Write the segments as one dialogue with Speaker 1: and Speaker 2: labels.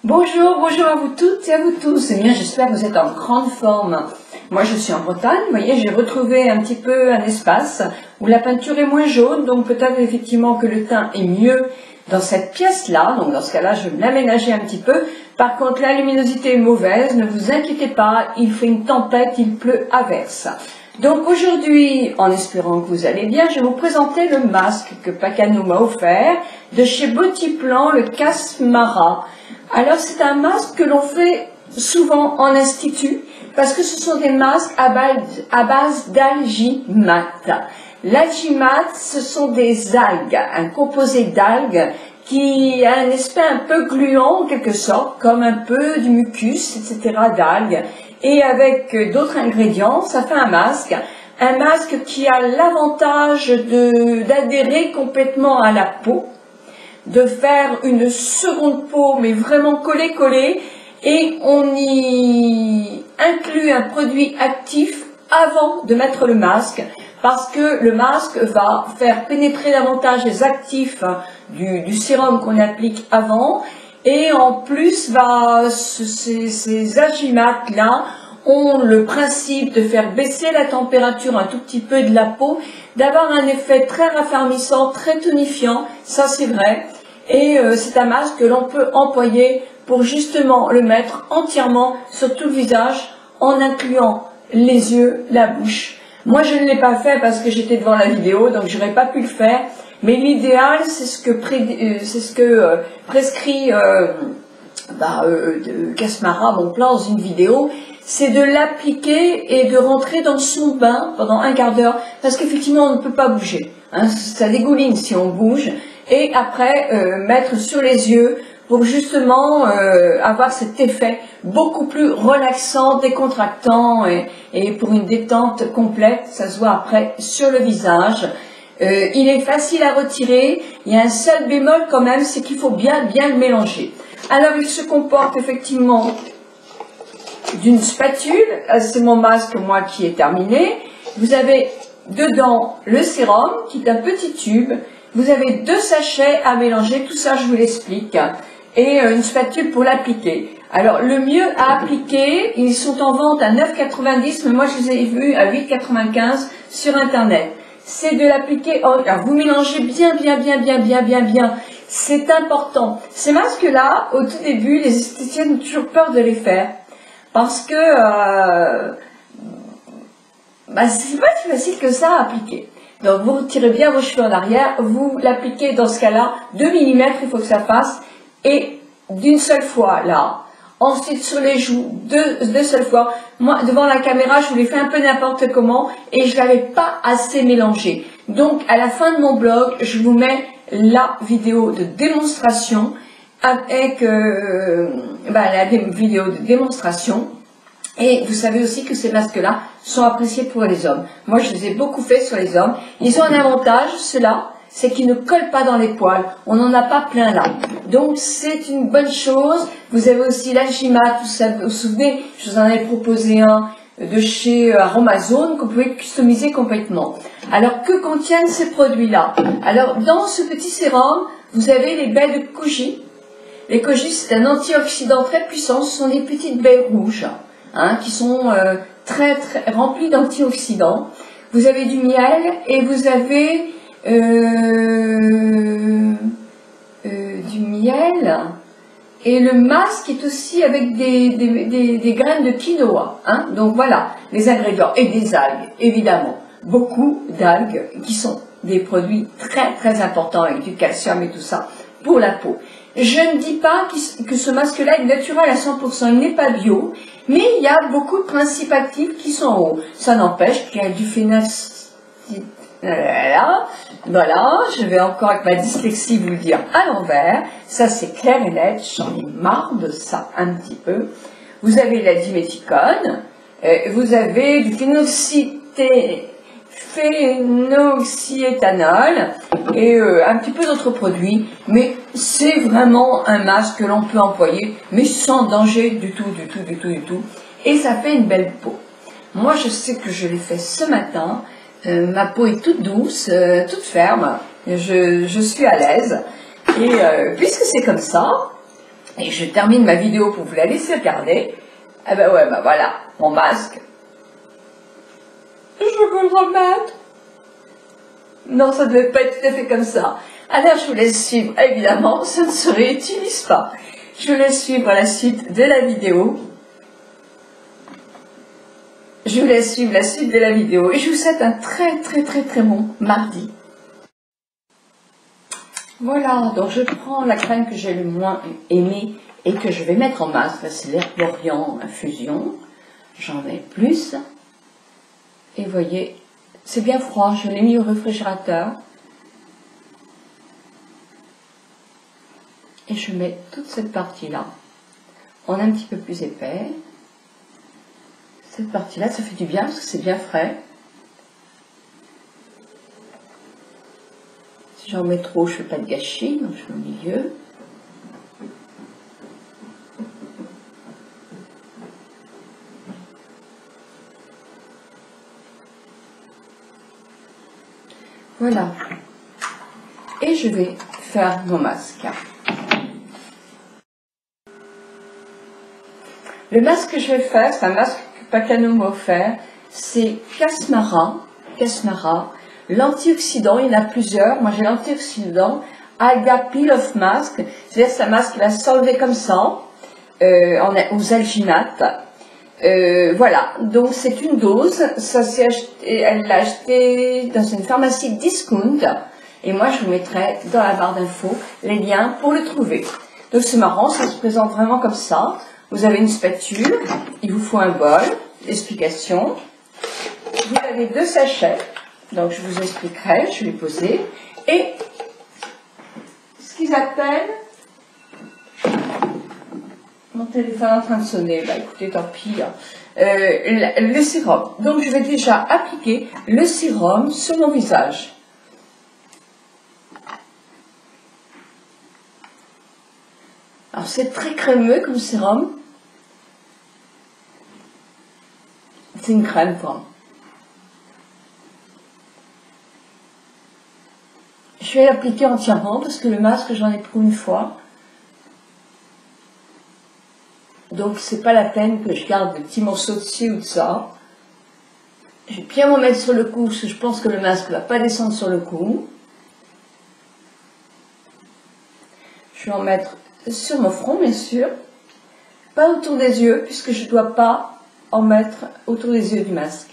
Speaker 1: Bonjour, bonjour à vous toutes et à vous tous. Eh bien, j'espère que vous êtes en grande forme. Moi, je suis en Bretagne. Vous voyez, j'ai retrouvé un petit peu un espace où la peinture est moins jaune. Donc, peut-être effectivement que le teint est mieux dans cette pièce-là. Donc, dans ce cas-là, je vais l'aménager un petit peu. Par contre, la luminosité est mauvaise. Ne vous inquiétez pas. Il fait une tempête, il pleut à verse. Donc, aujourd'hui, en espérant que vous allez bien, je vais vous présenter le masque que Pacano m'a offert de chez Bottiplan, le Casmara. Alors, c'est un masque que l'on fait souvent en institut parce que ce sont des masques à base d'algimate. L'algimate, ce sont des algues, un composé d'algues qui a un aspect un peu gluant en quelque sorte, comme un peu du mucus, etc. d'algues. Et avec d'autres ingrédients, ça fait un masque qui a l'avantage d'adhérer complètement à la peau, de faire une seconde peau, mais vraiment collée, et on y inclut un produit actif avant de mettre le masque, parce que le masque va faire pénétrer davantage les actifs du sérum qu'on applique avant, et en plus, ces algimates-là ont le principe de faire baisser la température un tout petit peu de la peau, d'avoir un effet très raffermissant, très tonifiant, ça c'est vrai. Et c'est un masque que l'on peut employer pour justement le mettre entièrement sur tout le visage en incluant les yeux, la bouche. Moi je ne l'ai pas fait parce que j'étais devant la vidéo, donc je n'aurais pas pu le faire. Mais l'idéal, c'est ce que prescrit Casmara, mon plan dans une vidéo, c'est de l'appliquer et de rentrer dans son bain pendant un quart d'heure, parce qu'effectivement on ne peut pas bouger, hein, ça dégouline si on bouge, et après mettre sur les yeux pour justement avoir cet effet beaucoup plus relaxant, décontractant et pour une détente complète, ça se voit après sur le visage. Il est facile à retirer, il y a un seul bémol quand même, c'est qu'il faut bien le mélanger. Alors il se comporte effectivement d'une spatule, c'est mon masque moi qui est terminé. Vous avez dedans le sérum qui est un petit tube, vous avez 2 sachets à mélanger, tout ça je vous l'explique, et une spatule pour l'appliquer. Alors le mieux à appliquer, ils sont en vente à 9,90 €, mais moi je les ai vus à 8,95 € sur internet. C'est de l'appliquer, alors vous mélangez bien, c'est important. Ces masques-là, au tout début, les esthéticiennes ont toujours peur de les faire, parce que c'est pas si facile que ça à appliquer. Donc vous retirez bien vos cheveux en arrière, vous l'appliquez dans ce cas-là, 2 mm il faut que ça fasse, et d'une seule fois là. Ensuite sur les joues, deux seules fois. Moi devant la caméra je vous l'ai fait un peu n'importe comment et je l'avais pas assez mélangé. Donc à la fin de mon blog je vous mets la vidéo de démonstration avec la vidéo de démonstration. Et vous savez aussi que ces masques-là sont appréciés pour les hommes. Moi je les ai beaucoup fait sur les hommes. Ils ont un avantage, ceux-là, c'est qu'ils ne collent pas dans les poils. On n'en a pas plein là. Donc c'est une bonne chose. Vous avez aussi l'algimate, vous vous souvenez, je vous en avais proposé un de chez Aromazone que vous pouvez customiser complètement. Alors que contiennent ces produits-là? Alors dans ce petit sérum, vous avez les baies de koji. Les koji, c'est un antioxydant très puissant, ce sont des petites baies rouges, hein, qui sont très remplies d'antioxydants. Vous avez du miel et vous avez du miel, et le masque est aussi avec des graines de quinoa, hein. Donc voilà les ingrédients, et des algues évidemment, beaucoup d'algues qui sont des produits très importants avec du calcium et tout ça pour la peau. Je ne dis pas que ce masque-là est naturel à 100%, il n'est pas bio, mais il y a beaucoup de principes actifs qui sont en haut. Ça n'empêche qu'il y a du phénacétone. Voilà, je vais encore avec ma dyslexie vous le dire à l'envers. Ça c'est clair et net, j'en ai marre de ça un petit peu. Vous avez la diméthicone, vous avez du phénoxyéthanol et un petit peu d'autres produits, mais c'est vraiment un masque que l'on peut employer, mais sans danger du tout, et ça fait une belle peau. Moi je sais que je l'ai fait ce matin. Ma peau est toute douce, toute ferme, je suis à l'aise, et puisque c'est comme ça, et je termine ma vidéo pour vous la laisser regarder. Eh ben ouais, ben voilà, mon masque. Je veux le remettre. Non, ça ne devait pas être tout à fait comme ça. Alors, je vous laisse suivre, évidemment, ça ne se réutilise pas. Je vous laisse suivre la suite de la vidéo. Je vous laisse suivre la suite de la vidéo et je vous souhaite un très bon mardi. Voilà, donc je prends la crème que j'ai le moins aimée et que je vais mettre en masque. C'est l'Herborian Infusion. J'en mets plus. Et vous voyez, c'est bien froid, je l'ai mis au réfrigérateur. Et je mets toute cette partie-là en un petit peu plus épais. Cette partie-là, ça fait du bien parce que c'est bien frais. Si j'en mets trop, je ne fais pas de gâchis, donc je mets au milieu. Voilà. Et je vais faire mon masque. Le masque que je vais faire, c'est un masque que Pacano m'a offert. C'est Casmara. L'antioxydant, il y en a plusieurs. Moi, j'ai l'antioxydant Alga Peel of Mask. C'est-à-dire c'est un masque qui va s'enlever comme ça, aux alginates. Voilà, donc c'est une dose. Ça s'est acheté, elle l'a acheté dans une pharmacie discount. Et moi, je vous mettrai dans la barre d'infos les liens pour le trouver. Donc c'est marrant, ça se présente vraiment comme ça. Vous avez une spatule, il vous faut un bol, explication. Vous avez 2 sachets, donc je vous expliquerai, je vais poser. Et ce qu'ils appellent... Mon téléphone est en train de sonner, bah écoutez, tant pis. Le sérum. Donc je vais déjà appliquer le sérum sur mon visage. Alors c'est très crémeux comme sérum. C'est une crème quoi. Je vais l'appliquer entièrement parce que le masque j'en ai pris une fois. Donc c'est pas la peine que je garde des petits morceaux de ci ou de ça. Je vais bien m'en mettre sur le cou parce que je pense que le masque ne va pas descendre sur le cou. Je vais en mettre sur mon front bien sûr. Pas autour des yeux puisque je ne dois pas en mettre autour des yeux du masque.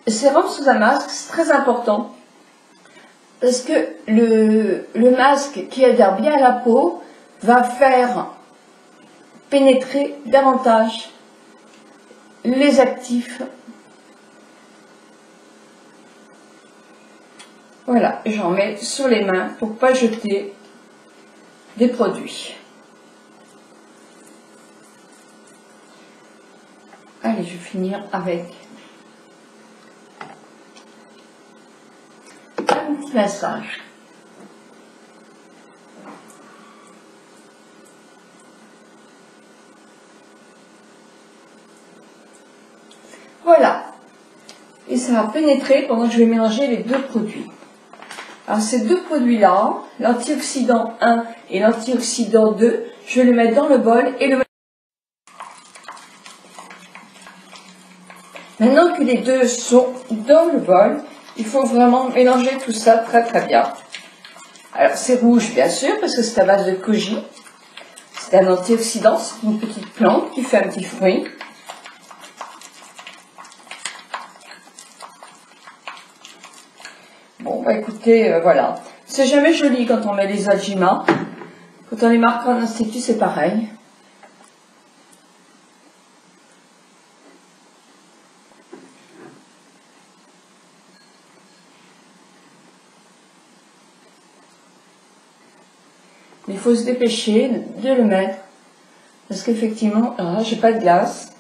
Speaker 1: Le sérum sous un masque, c'est très important parce que le masque qui adhère bien à la peau va faire pénétrer davantage les actifs. Voilà, j'en mets sur les mains pour ne pas jeter des produits. Allez, je vais finir avec un petit massage. Voilà. Et ça va pénétrer pendant que je vais mélanger les 2 produits. Alors ces 2 produits-là, l'antioxydant 1 et l'antioxydant 2, je vais les mettre dans le bol et le... Maintenant que les 2 sont dans le bol, il faut vraiment mélanger tout ça très bien. Alors c'est rouge bien sûr parce que c'est à base de koji. C'est un antioxydant, c'est une petite plante qui fait un petit fruit. Bon bah écoutez, voilà. C'est jamais joli quand on met les algimas. Quand on les marque en institut, c'est pareil. Mais il faut se dépêcher de le mettre. Parce qu'effectivement, alors là, j'ai pas de glace.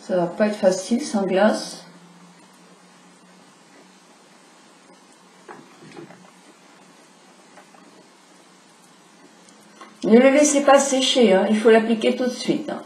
Speaker 1: Ça va pas être facile sans glace. Ne le laissez pas sécher, hein. Il faut l'appliquer tout de suite. Hein.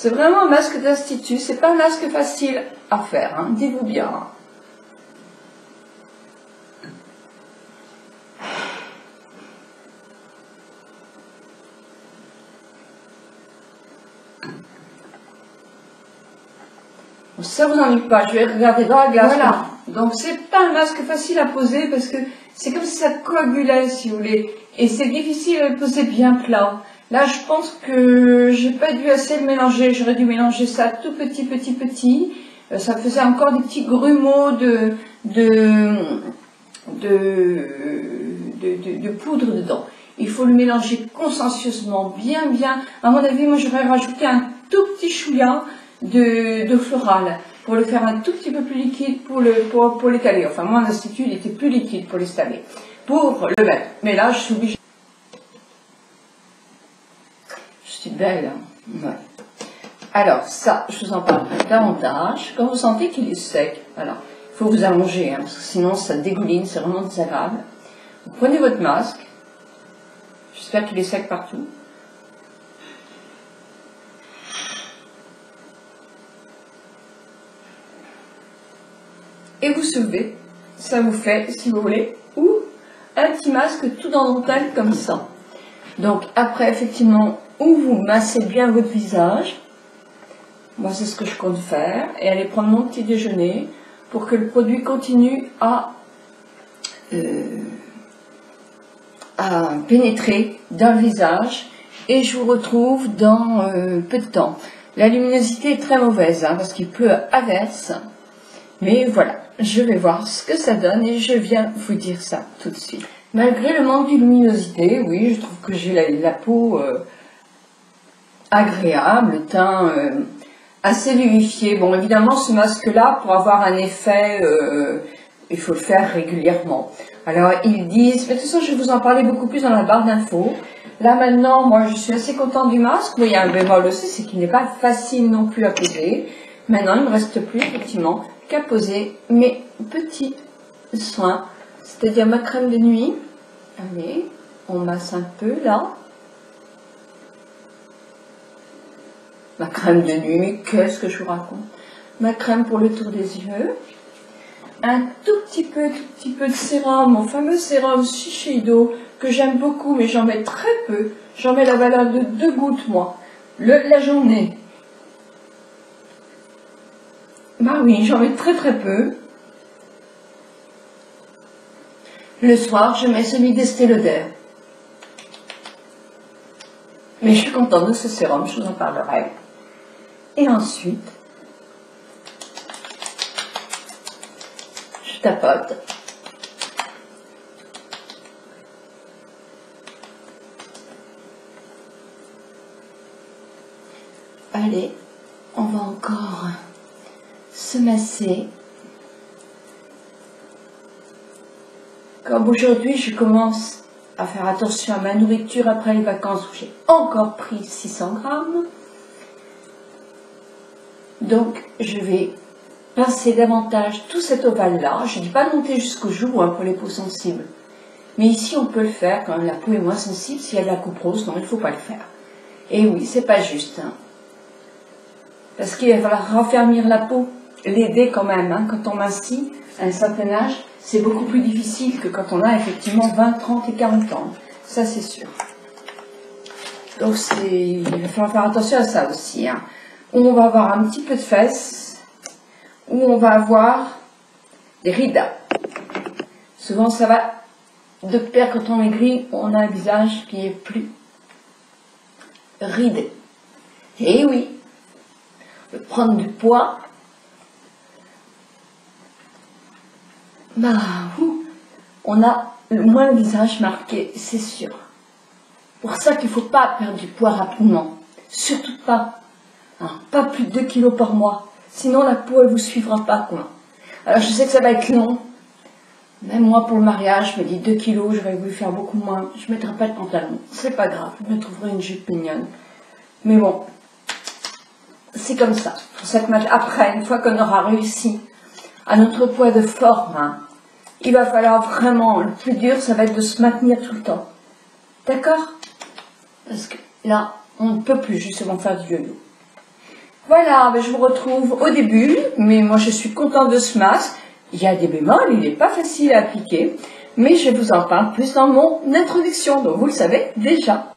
Speaker 1: C'est vraiment un masque d'institut, c'est pas un masque facile à faire, hein, dites-vous bien. Ça vous ennuie pas, je vais regarder dans la glace. Voilà. Donc c'est pas un masque facile à poser parce que c'est comme si ça coagulait, si vous voulez. Et c'est difficile à le poser bien plat. Là, je pense que j'ai pas dû assez le mélanger. J'aurais dû mélanger ça tout petit. Ça faisait encore des petits grumeaux de poudre dedans. Il faut le mélanger consciencieusement, bien. À mon avis, moi, j'aurais rajouté un tout petit chouïa de floral pour le faire un tout petit peu plus liquide pour l'étaler. Enfin, moi, en institut, il était plus liquide pour l'étaler, pour le mettre. Mais là, je suis obligée. Je suis belle, hein. Ouais. Alors, ça, je vous en parle davantage. Quand vous sentez qu'il est sec, alors, il faut vous allonger, hein, parce que sinon, ça dégouline, c'est vraiment désagréable. Vous prenez votre masque. J'espère qu'il est sec partout. Et vous soulevez, ça vous fait, si vous voulez, ou un petit masque tout en dentelle comme ça. Donc après, effectivement, ou vous massez bien votre visage, moi c'est ce que je compte faire, et aller prendre mon petit déjeuner pour que le produit continue à pénétrer dans le visage, et je vous retrouve dans peu de temps. La luminosité est très mauvaise, hein, parce qu'il pleut à verse, mais voilà. Je vais voir ce que ça donne et je viens vous dire ça tout de suite. Malgré le manque de luminosité, oui, je trouve que j'ai la peau agréable, le teint assez vivifié. Bon, évidemment, ce masque-là, pour avoir un effet, il faut le faire régulièrement. Alors, ils disent, mais de toute façon, je vais vous en parler beaucoup plus dans la barre d'infos. Là, maintenant, moi, je suis assez contente du masque, mais il y a un bémol aussi, c'est qu'il n'est pas facile non plus à poser. Maintenant, il ne me reste plus, effectivement, qu'à poser mes petits soins, c'est-à-dire ma crème de nuit. Allez, on masse un peu là. Ma crème de nuit, qu'est-ce que je vous raconte? Ma crème pour le tour des yeux. Un tout petit peu de sérum, mon fameux sérum Shiseido, que j'aime beaucoup, mais j'en mets très peu. J'en mets la valeur de 2 gouttes, moi, la journée. Bah oui, j'en mets très peu. Le soir, je mets celui d'Estée Lauder. Mais je suis contente de ce sérum, je vous en parlerai. Et ensuite, je tapote. Allez, on va encore se masser. Comme aujourd'hui, je commence à faire attention à ma nourriture après les vacances où j'ai encore pris 600 grammes. Donc, je vais pincer davantage tout cet ovale-là. Je ne dis pas de monter jusqu'aux joues, hein, pour les peaux sensibles. Mais ici, on peut le faire quand la peau est moins sensible. S'il y a de la couperose, non, il ne faut pas le faire. Et oui, c'est pas juste. Hein. Parce qu'il va falloir raffermir la peau, l'aider quand même. Hein. Quand on mincit à un certain âge, c'est beaucoup plus difficile que quand on a effectivement 20, 30 et 40 ans. Ça, c'est sûr. Donc, il va falloir faire attention à ça aussi. Hein. Où on va avoir un petit peu de fesses, où on va avoir des rides. Souvent, ça va de pair quand on maigrit, on a un visage qui est plus ridé. Et oui, prendre du poids, bah, on a moins le visage marqué, c'est sûr. Pour ça qu'il ne faut pas perdre du poids rapidement. Surtout pas. Hein, pas plus de 2 kilos par mois. Sinon, la peau, elle ne vous suivra pas, quoi. Alors, je sais que ça va être long. Même moi, pour le mariage, je me dis 2 kilos, j'aurais voulu faire beaucoup moins. Je ne mettrai pas de pantalon. C'est pas grave, je me trouverai une jupe mignonne. Mais bon, c'est comme ça. Pour ça que après, une fois qu'on aura réussi à notre poids de forme, hein, il va falloir vraiment, le plus dur, ça va être de se maintenir tout le temps. D'accord? Parce que là, on ne peut plus justement faire du yo-yo. Voilà, ben je vous retrouve au début, mais moi je suis contente de ce masque. Il y a des bémols, il n'est pas facile à appliquer, mais je vous en parle plus dans mon introduction, donc vous le savez déjà.